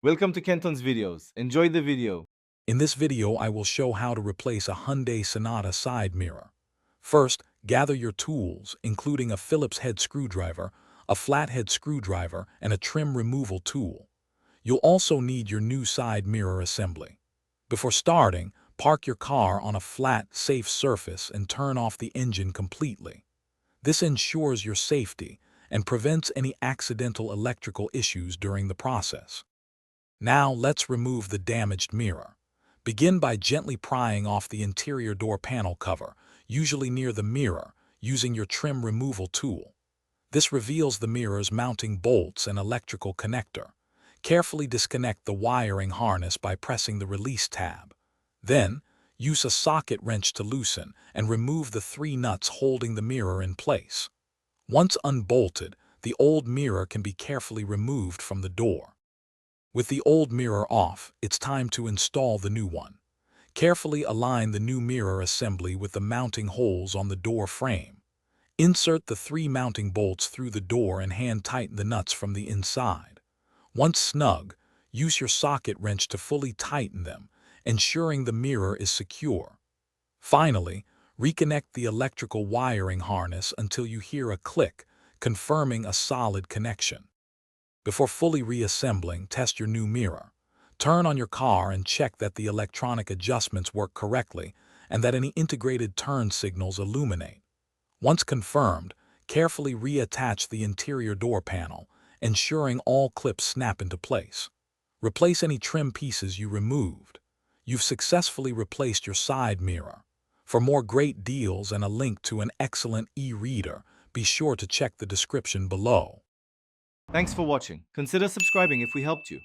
Welcome to Kenton's videos. Enjoy the video. In this video, I will show how to replace a Hyundai Sonata side mirror. First, gather your tools, including a Phillips head screwdriver, a flathead screwdriver, and a trim removal tool. You'll also need your new side mirror assembly. Before starting, park your car on a flat, safe surface and turn off the engine completely. This ensures your safety and prevents any accidental electrical issues during the process. Now let's remove the damaged mirror. Begin by gently prying off the interior door panel cover, usually near the mirror, using your trim removal tool. This reveals the mirror's mounting bolts and electrical connector. Carefully disconnect the wiring harness by pressing the release tab. Then, use a socket wrench to loosen and remove the 3 nuts holding the mirror in place. Once unbolted, the old mirror can be carefully removed from the door. With the old mirror off, it's time to install the new one. Carefully align the new mirror assembly with the mounting holes on the door frame. Insert the 3 mounting bolts through the door and hand tighten the nuts from the inside. Once snug, use your socket wrench to fully tighten them, ensuring the mirror is secure. Finally, reconnect the electrical wiring harness until you hear a click, confirming a solid connection. Before fully reassembling, test your new mirror. Turn on your car and check that the electronic adjustments work correctly and that any integrated turn signals illuminate. Once confirmed, carefully reattach the interior door panel, ensuring all clips snap into place. Replace any trim pieces you removed. You've successfully replaced your side mirror. For more great deals and a link to an excellent e-reader, be sure to check the description below. Thanks for watching. Consider subscribing if we helped you.